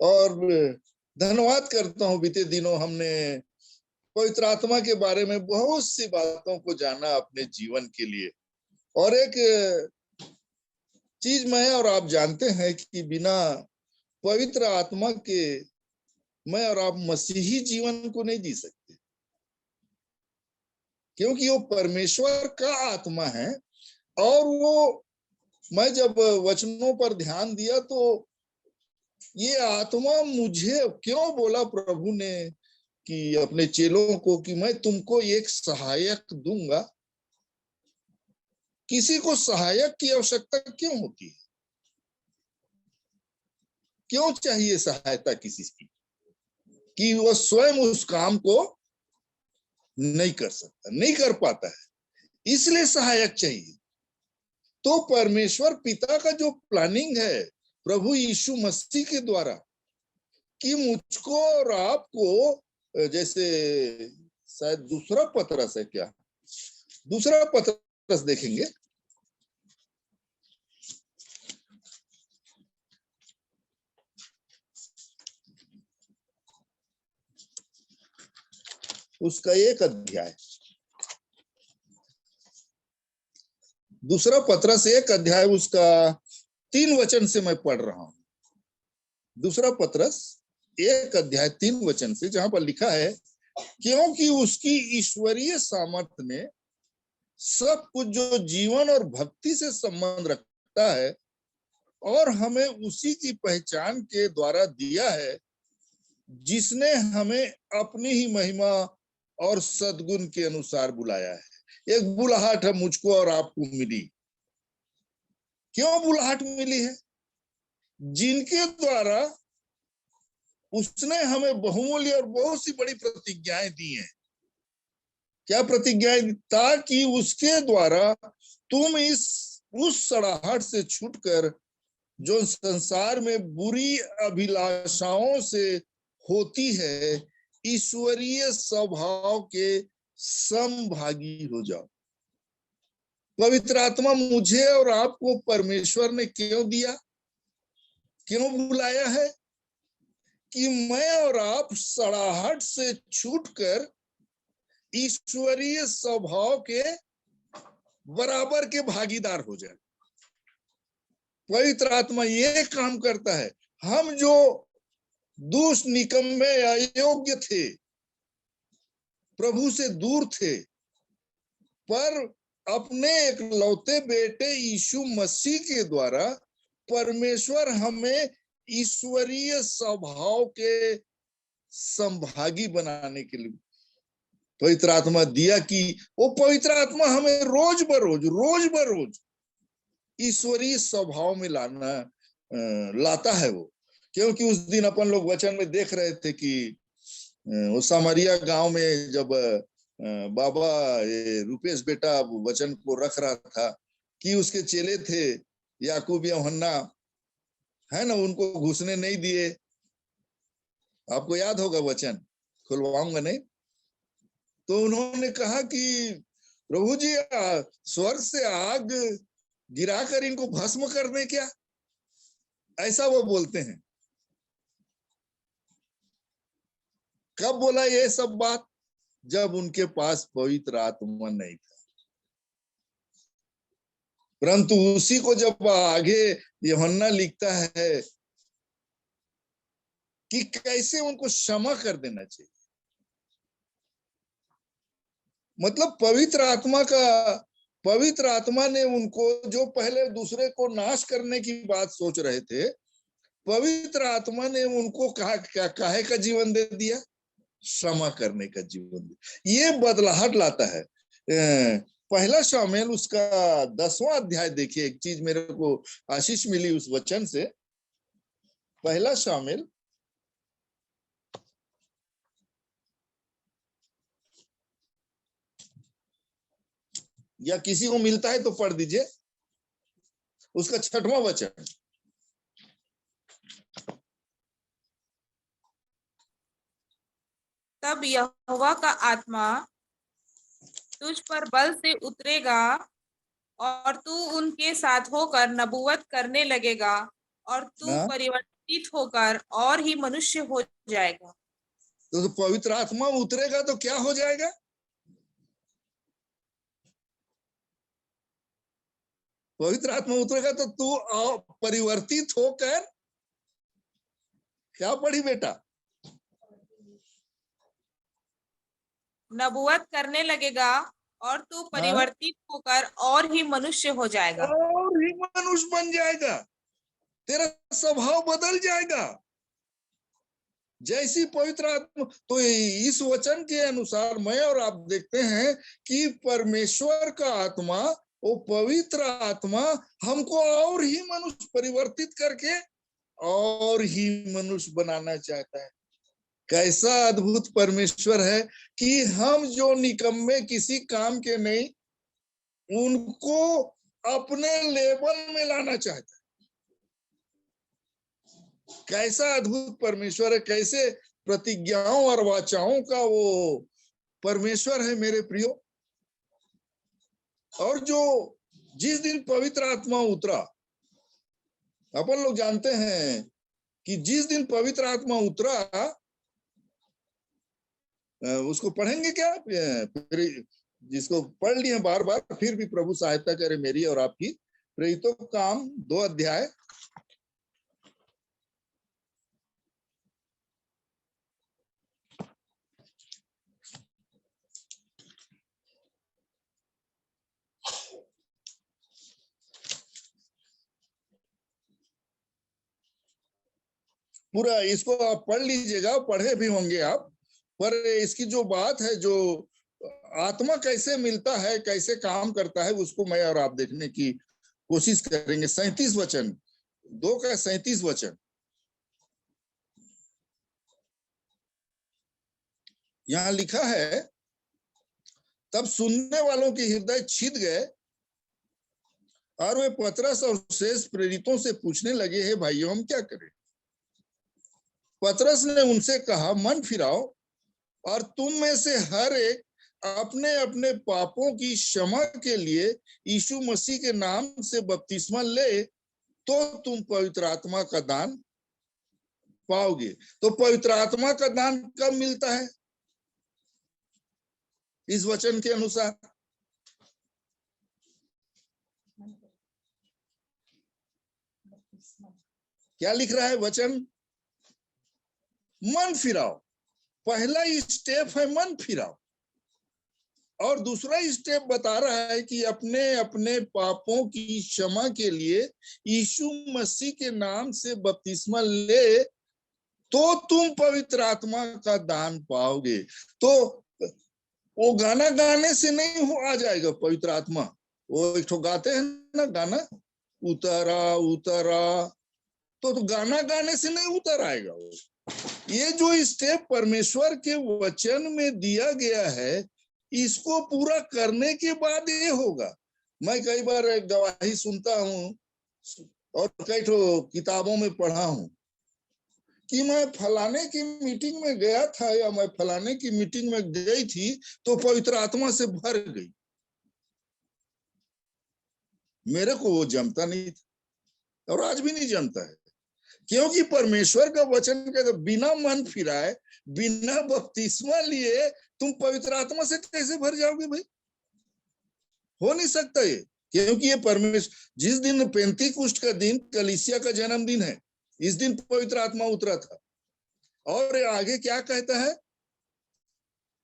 और धन्यवाद करता हूँ, बीते दिनों हमने पवित्र आत्मा के बारे में बहुत सी बातों को जाना अपने जीवन के लिए। और एक चीज मैं और आप जानते हैं कि बिना पवित्र आत्मा के मैं और आप मसीही जीवन को नहीं जी सकते, क्योंकि वो परमेश्वर का आत्मा है। और वो, मैं जब वचनों पर ध्यान दिया तो ये आत्मा मुझे क्यों बोला प्रभु ने कि अपने चेलों को कि मैं तुमको एक सहायक दूंगा। किसी को सहायक की आवश्यकता क्यों होती है? क्यों चाहिए सहायता किसी की? कि वह स्वयं उस काम को नहीं कर सकता, नहीं कर पाता है, इसलिए सहायक चाहिए। तो परमेश्वर पिता का जो प्लानिंग है प्रभु यीशु मसीह के द्वारा, कि मुझको और आपको, जैसे शायद दूसरा पतरस है, क्या दूसरा पतरस देखेंगे, उसका 1 अध्याय, दूसरा पतरस 1 अध्याय उसका 3 वचन से मैं पढ़ रहा हूं। दूसरा पतरस 1 अध्याय 3 वचन से, जहां पर लिखा है, क्योंकि उसकी ईश्वरीय सामर्थ्य ने सब कुछ जो जीवन और भक्ति से संबंध रखता है और हमें उसी की पहचान के द्वारा दिया है, जिसने हमें अपनी ही महिमा और सद्गुण के अनुसार बुलाया है। एक बुलाहट है मुझको और आपको मिली। क्यों बुलाहट मिली है? जिनके द्वारा उसने हमें बहुमूल्य और बहुत सी बड़ी प्रतिज्ञाएं दी हैं। क्या प्रतिज्ञाएं? ताकि उसके द्वारा तुम उस सड़ाहट से छूटकर जो संसार में बुरी अभिलाषाओं से होती है, ईश्वरीय स्वभाव के समभागी हो जाओ। पवित्र आत्मा मुझे और आपको परमेश्वर ने क्यों दिया, क्यों बुलाया है? कि मैं और आप सड़ाहट से छूटकर ईश्वरीय स्वभाव के बराबर के भागीदार हो जाए। पवित्र आत्मा ये काम करता है। हम जो दुष्ट, निकम्मे, अयोग्य थे, प्रभु से दूर थे, पर अपने एक लौते बेटे यीशु मसीह के द्वारा परमेश्वर हमें ईश्वरीय स्वभाव के संभागी बनाने के लिए पवित्र आत्मा दिया, कि वो पवित्र आत्मा हमें रोज बरोज ईश्वरीय स्वभाव में लाता है वो। क्योंकि उस दिन अपन लोग वचन में देख रहे थे कि वो सामरिया गांव में जब बाबा रुपेश बेटा वचन को रख रहा था, कि उसके चेले थे याकूब यूहन्ना, है ना, उनको घुसने नहीं दिए। आपको याद होगा, वचन खुलवाऊंगा नहीं। तो उन्होंने कहा कि प्रभु जी, स्वर्ग से आग गिराकर इनको भस्म कर दें क्या? ऐसा वो बोलते हैं। कब बोला ये सब बात? जब उनके पास पवित्र आत्मा नहीं था। परंतु उसी को जब आगे यूहन्ना लिखता है कि कैसे उनको क्षमा कर देना चाहिए। मतलब पवित्र आत्मा ने उनको, जो पहले दूसरे को नाश करने की बात सोच रहे थे, पवित्र आत्मा ने उनको काहे का जीवन दे दिया? क्षमा करने का जीवन दे। ये बदलाहट लाता है। पहला शामिल उसका 10वां अध्याय देखिए। एक चीज मेरे को आशीष मिली उस वचन से। पहला शामिल या किसी को मिलता है तो पढ़ दीजिए उसका 6वां वचन। तब यहोवा का आत्मा तुझ पर बल से उतरेगा और तू उनके साथ होकर नबूवत करने लगेगा और तू परिवर्तित होकर और ही मनुष्य हो जाएगा। तो पवित्र आत्मा उतरेगा तो क्या हो जाएगा? पवित्र आत्मा उतरेगा तो तू परिवर्तित होकर क्या पढ़ी बेटा? नबूवत करने लगेगा और तू हाँ? परिवर्तित होकर और ही मनुष्य हो जाएगा। और ही मनुष्य बन जाएगा, तेरा स्वभाव बदल जाएगा जैसी पवित्र आत्मा। तो इस वचन के अनुसार मैं और आप देखते हैं कि परमेश्वर का आत्मा, वो पवित्र आत्मा हमको और ही मनुष्य परिवर्तित करके और ही मनुष्य बनाना चाहता है। कैसा अद्भुत परमेश्वर है कि हम जो निकम्मे किसी काम के नहीं, उनको अपने लेवल में लाना चाहता है। कैसा अद्भुत परमेश्वर है, कैसे प्रतिज्ञाओं और वाचाओं का वो परमेश्वर है मेरे प्रियो। और जो जिस दिन पवित्र आत्मा उतरा, अपन लोग जानते हैं कि जिस दिन पवित्र आत्मा उतरा, उसको पढ़ेंगे क्या? फिर जिसको पढ़ लिए बार बार, फिर भी प्रभु सहायता करे मेरी और आपकी। प्रेरितों का काम 2 अध्याय, पूरा इसको आप पढ़ लीजिएगा, पढ़े भी होंगे आप। पर इसकी जो बात है, जो आत्मा कैसे मिलता है, कैसे काम करता है, उसको मैं और आप देखने की कोशिश करेंगे। 37 वचन, 2 का 37 वचन यहां लिखा है, तब सुनने वालों के हृदय छिद गए और वे पतरस और शेष प्रेरितों से पूछने लगे, हे भाइयों, हम क्या करें? पतरस ने उनसे कहा, मन फिराओ और तुम में से हर एक अपने अपने पापों की क्षमा के लिए यीशु मसीह के नाम से बपतिस्मा ले, तो तुम पवित्र आत्मा का दान पाओगे। तो पवित्र आत्मा का दान कब मिलता है? इस वचन के अनुसार क्या लिख रहा है वचन? मन फिराओ। पहला स्टेप है मन फिराओ, और दूसरा स्टेप बता रहा है कि अपने अपने पापों की क्षमा के लिए यीशु मसीह के नाम से बपतिस्मा ले, तो तुम पवित्र आत्मा का दान पाओगे। तो वो गाना गाने से नहीं आ जाएगा पवित्र आत्मा। वो एक ठो गाते हैं ना गाना, उतरा उतरा, तो गाना गाने से नहीं उतर आएगा वो। ये जो स्टेप परमेश्वर के वचन में दिया गया है, इसको पूरा करने के बाद ये होगा। मैं कई बार गवाही सुनता हूं और कई ठो किताबों में पढ़ा हूं कि मैं फलाने की मीटिंग में गया था या मैं फलाने की मीटिंग में गई थी तो पवित्र आत्मा से भर गई। मेरे को वो जमता नहीं था और आज भी नहीं जमता है, क्योंकि परमेश्वर का वचन कहता, बिना मन फिराए, बिना बपतिस्मा लिए तुम पवित्र आत्मा से कैसे भर जाओगे भाई? हो नहीं सकता ये, क्योंकि ये परमेश्वर, जिस दिन पेंतीकुस्ट का दिन कलीसिया का जन्मदिन है, इस दिन पवित्र आत्मा उतरा था। और आगे क्या कहता है?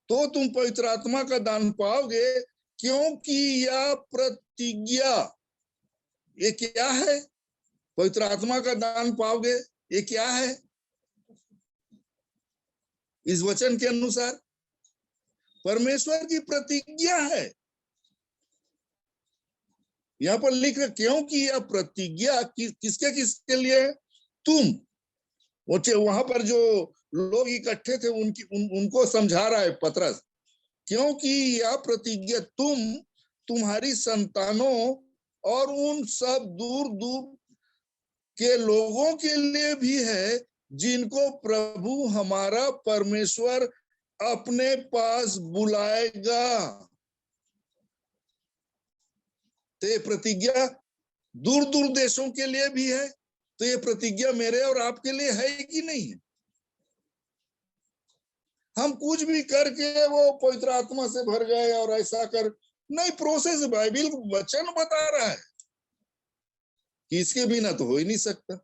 तो तुम पवित्र आत्मा का दान पाओगे, क्योंकि यह प्रतिज्ञा, ये क्या है? पवित्र आत्मा का दान पाओगे, ये क्या है? इस वचन के अनुसार परमेश्वर की प्रतिज्ञा है। यहां पर लिख रहे, क्योंकि यह प्रतिज्ञा किसके किसके लिए है? तुम। वहां पर जो लोग इकट्ठे थे उनको समझा रहा है पतरस, क्योंकि यह प्रतिज्ञा तुम्हारी संतानों और उन सब दूर दूर के लोगों के लिए भी है, जिनको प्रभु हमारा परमेश्वर अपने पास बुलाएगा। तो ये प्रतिज्ञा दूर दूर देशों के लिए भी है, तो ये प्रतिज्ञा मेरे और आपके लिए है कि नहीं है? हम कुछ भी करके वो पवित्र आत्मा से भर गए और ऐसा कर नहीं, प्रोसेस बाइबल वचन बता रहा है कि इसके बिना तो हो ही नहीं सकता।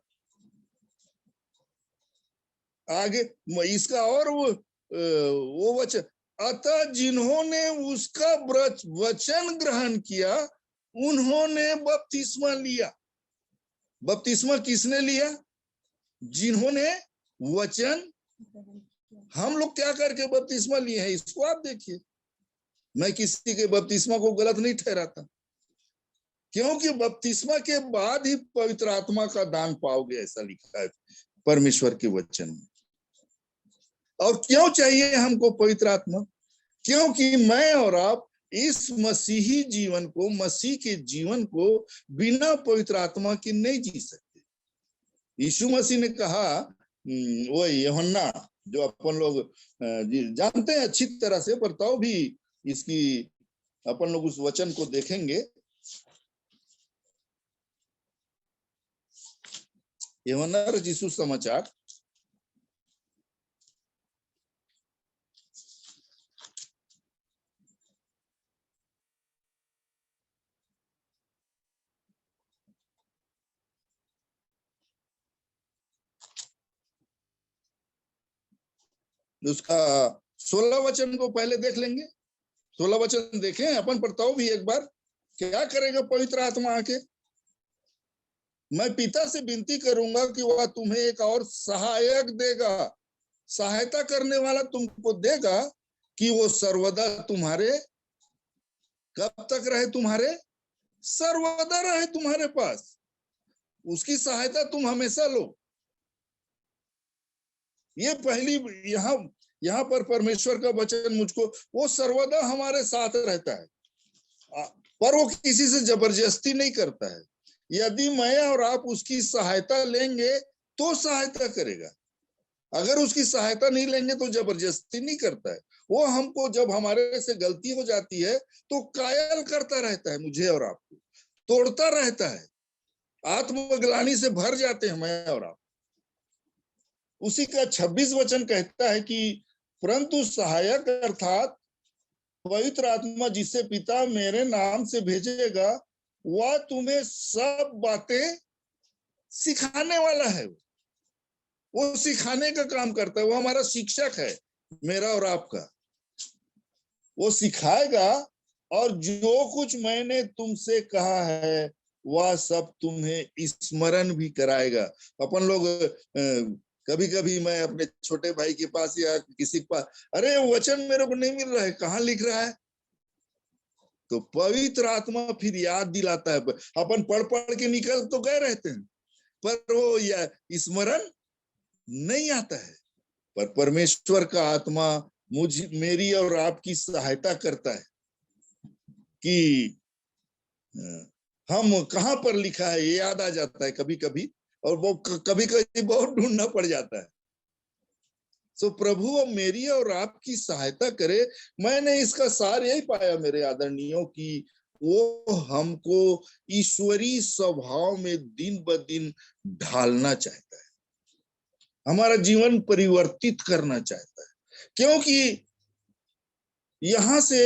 आगे इसका और वो वचन, अतः जिन्होंने उसका वचन ग्रहण किया उन्होंने बपतिस्मा लिया। बपतिस्मा किसने लिया? जिन्होंने वचन, हम लोग क्या करके बपतिस्मा लिए हैं इसको आप देखिए। मैं किसी के बपतिस्मा को गलत नहीं ठहराता, क्योंकि बपतिस्मा के बाद ही पवित्र आत्मा का दान पाओगे, ऐसा लिखा है परमेश्वर के वचन में। और क्यों चाहिए हमको पवित्र आत्मा? क्योंकि मैं और आप इस मसीही जीवन को, मसीह के जीवन को बिना पवित्र आत्मा के नहीं जी सकते। यीशु मसीह ने कहा, वो यूहन्ना जो अपन लोग जानते हैं अच्छी तरह से, पर तो भी इसकी अपन लोग उस वचन को देखेंगे। यूहन्ना रचित सुसमाचार उसका 16 वचन को पहले देख लेंगे। 16 वचन देखें अपन, पढ़ताओ भी एक बार। क्या करेगा पवित्र आत्मा आके? मैं पिता से विनती करूंगा कि वह तुम्हें एक और सहायक देगा, सहायता करने वाला तुमको देगा, कि वो सर्वदा तुम्हारे, कब तक रहे तुम्हारे? सर्वदा रहे तुम्हारे पास। उसकी सहायता तुम हमेशा लो। ये पहली, यहाँ पर परमेश्वर का वचन मुझको, वो सर्वदा हमारे साथ रहता है, पर वो किसी से जबरदस्ती नहीं करता है। यदि मैं और आप उसकी सहायता लेंगे तो सहायता करेगा, अगर उसकी सहायता नहीं लेंगे तो जबरदस्ती नहीं करता है। वो हमको जब हमारे से गलती हो जाती है तो कायल करता रहता है, मुझे और आपको तोड़ता रहता है, आत्मग्लानि से भर जाते हैं मैं और आप। उसी का 26 वचन कहता है कि परंतु सहायक अर्थात पवित्र आत्मा जिसे पिता मेरे नाम से भेजेगा, वह तुम्हें सब बातें सिखाने वाला है। वो सिखाने का काम करता है, वो हमारा शिक्षक है, मेरा और आपका। वो सिखाएगा और जो कुछ मैंने तुमसे कहा है वह सब तुम्हें स्मरण भी कराएगा। अपन लोग कभी कभी मैं अपने छोटे भाई के पास या किसी के पास, अरे वचन मेरे को नहीं मिल रहा है, कहाँ लिख रहा है? तो पवित्र आत्मा फिर याद दिलाता है। अपन पढ़ पढ़ के निकल तो गए रहते हैं, पर वो या स्मरण नहीं आता है। पर परमेश्वर का आत्मा मेरी और आपकी सहायता करता है कि हम कहां पर लिखा है ये याद आ जाता है कभी कभी, और वो कभी कभी बहुत ढूंढना पड़ जाता है। सो प्रभु मेरी और आपकी सहायता करे। मैंने इसका सार यही पाया मेरे आदरणीयों की, वो हमको ईश्वरीय स्वभाव में दिन ब दिन ढालना चाहता है, हमारा जीवन परिवर्तित करना चाहता है। क्योंकि यहां से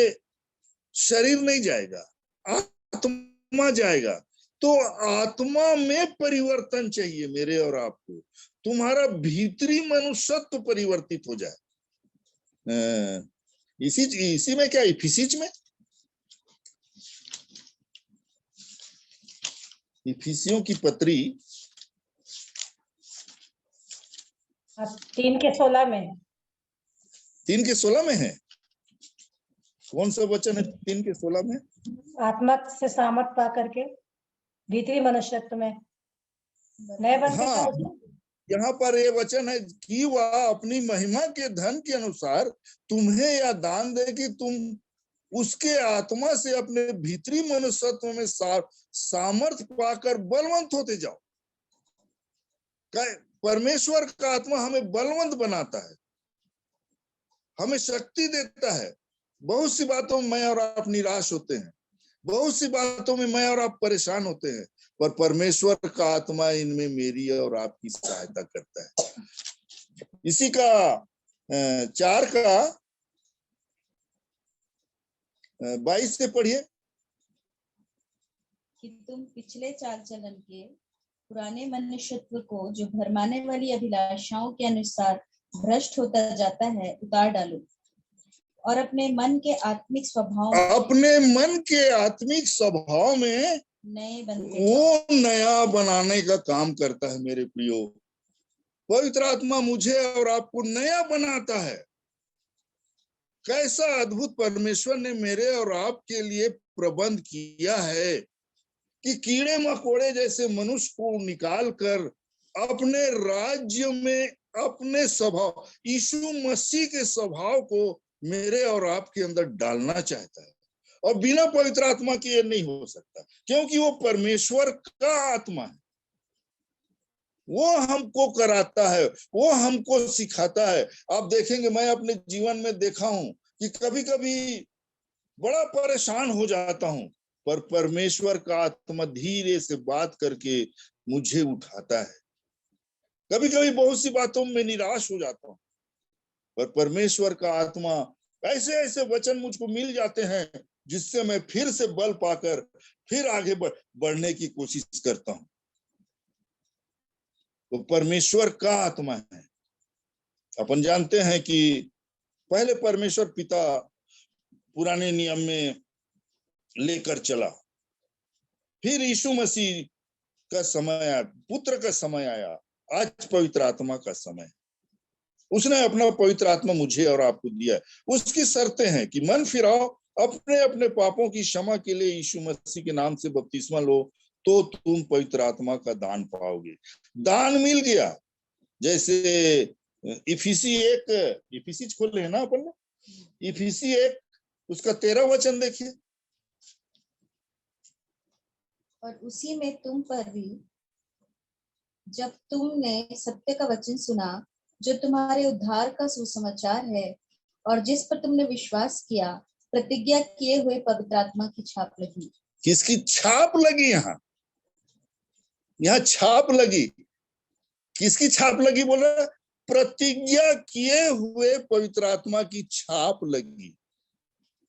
शरीर नहीं जाएगा, आत्मा जाएगा। तो आत्मा में परिवर्तन चाहिए मेरे और आपको। तुम्हारा भीतरी मनुष्यत्व परिवर्तित हो जाए। इसी में क्या, इफिसियों में, इफिसियों की पत्री 3:16 में, 3:16 में है। कौन सा वचन है 3:16 में? आत्मा से सामर्थ पा करके भीतरी मनुष्यत्व में नए बनते हाँ, यहाँ पर ये वचन है कि वह अपनी महिमा के धन के अनुसार तुम्हें यह दान दे कि तुम उसके आत्मा से अपने भीतरी मनुष्यत्व में सामर्थ पाकर बलवंत होते जाओ। परमेश्वर का आत्मा हमें बलवंत बनाता है, हमें शक्ति देता है। बहुत सी बातों में मैं और आप निराश होते हैं, बहुत सी बातों में मैं और आप परेशान होते हैं, पर परमेश्वर का आत्मा इनमें मेरी और आपकी सहायता करता है। इसी का 4 का 22 से पढ़िए। कि तुम पिछले चाल चलन के पुराने मनुष्यत्व को जो भरमाने वाली अभिलाषाओं के अनुसार भ्रष्ट होता जाता है उतार डालो और अपने मन के आत्मिक स्वभाव में नए बनते वो नया बनाने का काम करता है। मेरे प्रियो, पवित्र आत्मा मुझे और आपको नया बनाता है। कैसा अद्भुत परमेश्वर ने मेरे और आपके लिए प्रबंध किया है कि कीड़े मकोड़े जैसे मनुष्य को निकाल कर अपने राज्य में अपने स्वभाव, यीशु मसीह के स्वभाव को मेरे और आपके अंदर डालना चाहता है। और बिना पवित्र आत्मा के ये नहीं हो सकता, क्योंकि वो परमेश्वर का आत्मा है। वो हमको कराता है, वो हमको सिखाता है। आप देखेंगे, मैं अपने जीवन में देखा हूं कि कभी कभी बड़ा परेशान हो जाता हूं, पर परमेश्वर का आत्मा धीरे से बात करके मुझे उठाता है। कभी कभी बहुत सी बातों में निराश हो जाता हूं, पर परमेश्वर का आत्मा ऐसे ऐसे वचन मुझको मिल जाते हैं जिससे मैं फिर से बल पाकर फिर आगे बढ़ने की कोशिश करता हूं। तो परमेश्वर का आत्मा है। अपन जानते हैं कि पहले परमेश्वर पिता पुराने नियम में लेकर चला, फिर यीशु मसीह का समय आया, पुत्र का समय आया, आज पवित्र आत्मा का समय। उसने अपना पवित्र आत्मा मुझे और आपको दिया। उसकी शर्तें हैं कि मन फिराओ, अपने अपने पापों की क्षमा के लिए यीशु मसीह के नाम से बपतिस्मा लो, तो तुम पवित्र आत्मा का दान पाओगे। दान मिल गया। जैसे इफिसी खोले है ना अपन ने, इफिसी 1 उसका 13 वचन देखिए। और उसी में तुम पर भी, जब तुमने सत्य का वचन सुना जो तुम्हारे उद्धार का सुसमाचार है, और जिस पर तुमने विश्वास किया, प्रतिज्ञा किए हुए पवित्र आत्मा की छाप लगी। किसकी छाप लगी? यहाँ छाप लगी। किसकी छाप लगी बोल रहा? प्रतिज्ञा किए हुए पवित्र आत्मा की छाप लगी।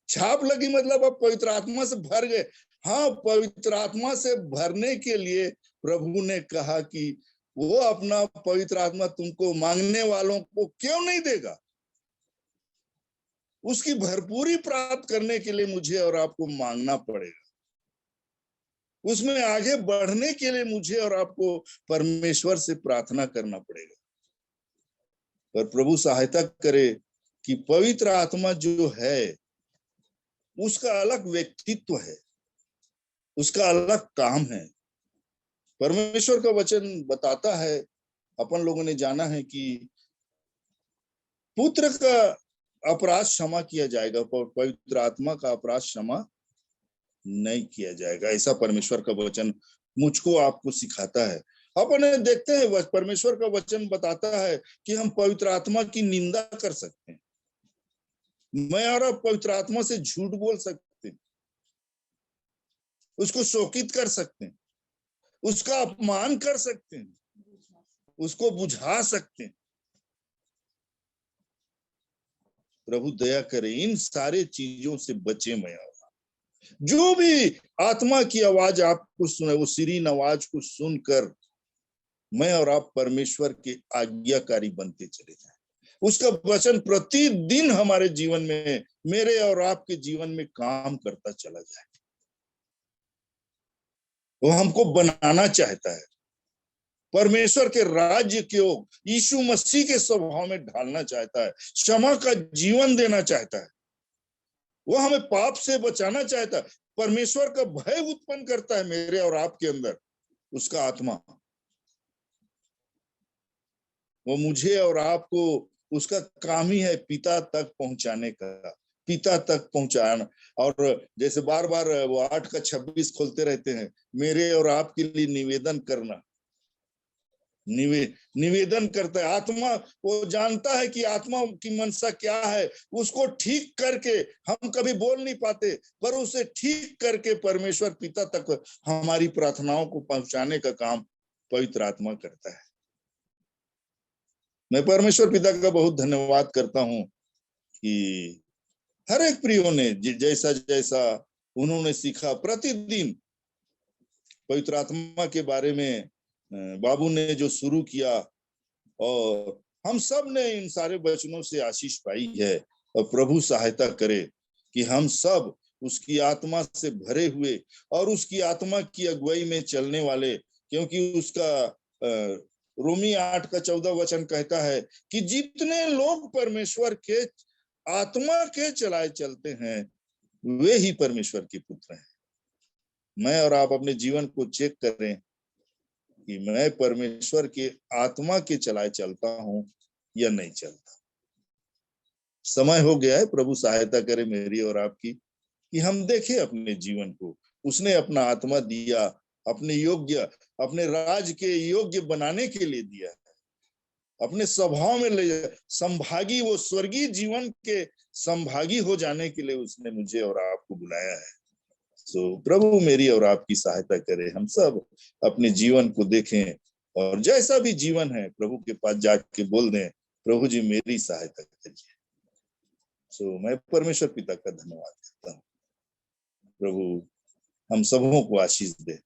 छाप लगी मतलब अब पवित्र आत्मा से भर गए। हाँ, पवित्र आत्मा से भरने के लिए प्रभु ने कहा कि वो अपना पवित्र आत्मा तुमको मांगने वालों को क्यों नहीं देगा? उसकी भरपूरी प्राप्त करने के लिए मुझे और आपको मांगना पड़ेगा। उसमें आगे बढ़ने के लिए मुझे और आपको परमेश्वर से प्रार्थना करना पड़ेगा। पर प्रभु सहायता करे कि पवित्र आत्मा जो है उसका अलग व्यक्तित्व है, उसका अलग काम है। परमेश्वर का वचन बताता है, अपन लोगों ने जाना है कि पुत्र का अपराध क्षमा किया जाएगा, पर पवित्र आत्मा का अपराध क्षमा नहीं किया जाएगा। ऐसा परमेश्वर का वचन मुझको आपको सिखाता है। अपन देखते हैं परमेश्वर का वचन बताता है कि हम पवित्र आत्मा की निंदा कर सकते हैं। मैं और आप पवित्र आत्मा से झूठ बोल सकते हैं, उसको शोकित कर सकते हैं, उसका अपमान कर सकते हैं, उसको बुझा सकते हैं। प्रभु दया करे, इन सारे चीजों से बचे। मैं जो भी आत्मा की आवाज आपको सुने, वो सीरीन आवाज को सुनकर मैं और आप परमेश्वर के आज्ञाकारी बनते चले जाएं। उसका वचन प्रतिदिन हमारे जीवन में, मेरे और आपके जीवन में काम करता चला जाए। वो हमको बनाना चाहता है, परमेश्वर के राज्य को यीशु मसीह के स्वभाव में ढालना चाहता है, क्षमा का जीवन देना चाहता है। वो हमें पाप से बचाना चाहता है। परमेश्वर का भय उत्पन्न करता है मेरे और आपके अंदर उसका आत्मा। वो मुझे और आपको, उसका काम ही है पिता तक पहुंचाने का, पिता तक पहुंचाना। और जैसे बार बार वो 8 का 26 खोलते रहते हैं, मेरे और आपके लिए निवेदन करना, निवेदन करता है। आत्मा वो जानता है कि आत्मा की मनसा क्या है, उसको ठीक करके हम कभी बोल नहीं पाते, पर उसे ठीक करके परमेश्वर पिता तक हमारी प्रार्थनाओं को पहुंचाने का काम पवित्र आत्मा करता है। मैं परमेश्वर पिता का बहुत धन्यवाद करता हूं कि हर एक प्रियो ने जैसा जैसा उन्होंने सीखा, प्रतिदिन पवित्र आत्मा के बारे में बाबू ने जो शुरू किया, और हम सब ने इन सारे वचनों से आशीष पाई है। और प्रभु सहायता करे कि हम सब उसकी आत्मा से भरे हुए और उसकी आत्मा की अगुवाई में चलने वाले, क्योंकि उसका रोमी 8:14 वचन कहता है कि जितने लोग परमेश्वर के आत्मा के चलाए चलते हैं वे ही परमेश्वर के पुत्र हैं। मैं और आप अपने जीवन को चेक करें कि मैं परमेश्वर के आत्मा के चलाए चलता हूं या नहीं चलता। समय हो गया है, प्रभु सहायता करे मेरी और आपकी कि हम देखें अपने जीवन को। उसने अपना आत्मा दिया, अपने योग्य, अपने राज के योग्य बनाने के लिए दिया है, अपने स्वभाव में ले संभागी, वो स्वर्गीय जीवन के संभागी हो जाने के लिए उसने मुझे और आपको बुलाया है। प्रभु मेरी और आपकी सहायता करे, हम सब अपने जीवन को देखें और जैसा भी जीवन है प्रभु के पास जाके बोल दें, प्रभु जी मेरी सहायता करिए। मैं परमेश्वर पिता का धन्यवाद करता हूँ। प्रभु हम सबों को आशीष दे।